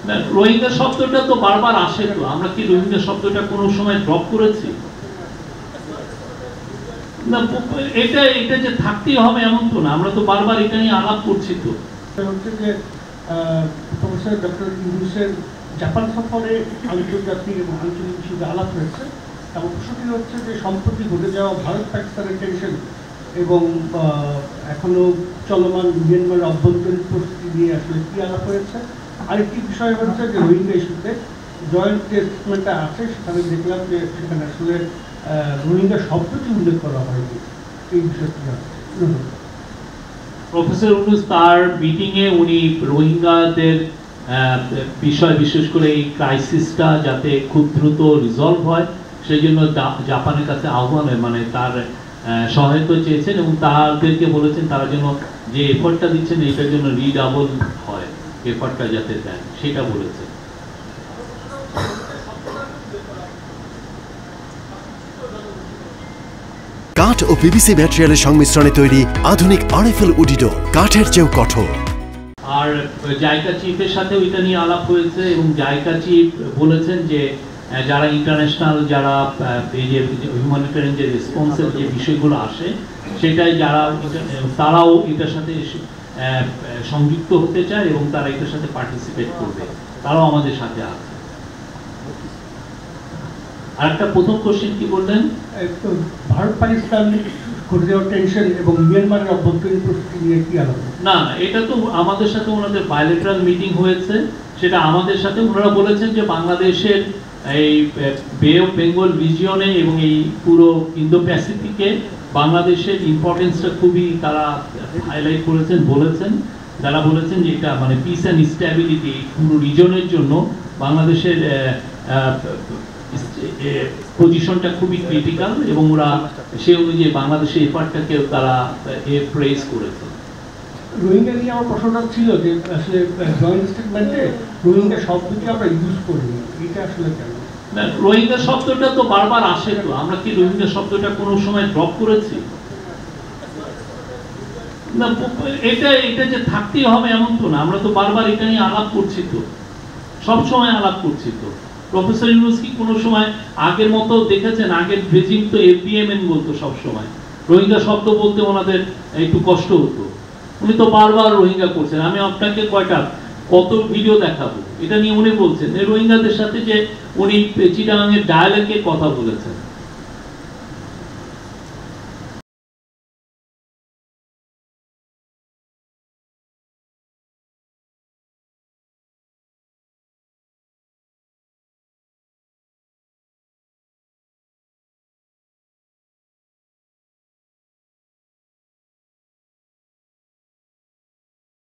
না, রোহিঙ্গা শব্দটা তো বারবার আসে, তো আমরা কি রোহিঙ্গা শব্দটা কোনো সময় ড্রপ করেছি? না, এটা যে থাকতেই হবে এমন তো না, আমরা তো বারবার এটা নিয়ে আলাপ করছি। তো হচ্ছে যে প্রফেসর ডক্টর ইউনূসের জাপান সফরে আন্তর্জাতিক এবং আঞ্চলিক ইস্যুতে আলাপ হয়েছে, এবং প্রশ্নটি হচ্ছে যে সম্প্রতি ঘটে যাওয়া ভারত পাকিস্তানের টেনশন এবং এখনো চলমান মিয়ানমারের অভ্যন্তরীণ পরিস্থিতি নিয়ে আসলে কি আলাপ হয়েছে। আরেকটি বিষয় হচ্ছে যে রোহিঙ্গা ইস্যুতে জয়েন্ট স্টেটমেন্টটা আছে, সেখানে দেখলাম যে সেখানে আসলে রোহিঙ্গা শব্দটি উল্লেখ করা হয়নি। এই বিষয়টি প্রফেসর ইউনূস তার মিটিংয়ে উনি রোহিঙ্গাদের বিষয়, বিশেষ করে এই ক্রাইসিসটা যাতে খুব দ্রুত রিজলভ হয় সেই জন্য জাপানের কাছে আহ্বান, মানে তার সহায়তা চেয়েছেন এবং তাদেরকে বলেছেন তারা যেন যে এফোর্টটা দিচ্ছেন এটার জন্য রিডাবল হয়, এফোর্টটা যাতে দেন সেটা বলেছেন। কাঠ ও পিভিসি ম্যাটেরিয়ালের সংমিশ্রণে তৈরি আধুনিক আরএফএল উডিডোর, কাঠের চেয়েও কঠোর। আর জাইকা চিফের সাথে ওইটা নিয়ে আলাপ হয়েছে এবং জাইকা চিফ বলেছেন যে যারা ইন্টারন্যাশনাল, যারা এই যে হিউম্যানিটেরিয়ান যে রেসপন্সের যে বিষয়গুলো আসে সেটাই তারাও এটার সাথে সংযুক্ত হতে চায় এবং তারা এটার সাথে পার্টিসিপেট করবে, তারাও আমাদের সাথে আছে। আর একটা প্রথম কোশ্চেন কি বললেন? ভারত পাকিস্তান ঘটে যাওয়া টেনশন এবং মিয়ানমারের অভ্যন্তরীণ পরিস্থিতি নিয়ে কি আলাদা? না, এটা তো আমাদের সাথে ওনাদের বায়োলেটারাল মিটিং হয়েছে, সেটা আমাদের সাথে ওনারা বলেছেন যে বাংলাদেশের এই বে অফ বেঙ্গল রিজিয়নে এবং এই পুরো ইন্দো প্যাসিফিকে বাংলাদেশের ইম্পর্টেন্সটা খুবই তারা হাইলাইট করেছেন, বলেছেন। যারা বলেছেন যে এটা মানে পিস অ্যান্ড স্ট্যাবিলিটি পুরো রিজনের জন্য বাংলাদেশের পজিশনটা খুবই ক্রিটিক্যাল এবং ওরা সে অনুযায়ী বাংলাদেশের এফার্টটাকে তারা প্রেজ করেছে। রোহিঙ্গা নিয়ে আমার প্রশ্নটা ছিল যে আসলে জয়েন্ট স্টেটমেন্টে রোহিঙ্গা শব্দটি আমরা ইউজ করিনি, এটা আসলে কেন? না, রোহিঙ্গা শব্দটা তো বারবার আসে, তো আমরা কি রোহিঙ্গা শব্দটা কোনো সময় ড্রপ করেছি? না, এটা যে থাকতেই হবে এমন তো না, আমরা তো বারবার এটা নিয়ে আলাপ করছি, তো সব সময় আলাপ করছি। তো প্রফেসর ইউনূস কি কোনো সময় আগের মতো দেখেছেন? আগের রেজিম তো এফডিএমএন বলতো সব সময়, রোহিঙ্গা শব্দ বলতে ওনাদের একটু কষ্ট হতো। উনি তো বারবার রোহিঙ্গা করছেন। আমি আপনাকে কত ভিডিও দেখাবো এটা নিয়ে উনি বলছেন রোহিঙ্গাদের সাথে যে উনি চিটাগাংয়ের ডায়ালগে কথা বলেছেন।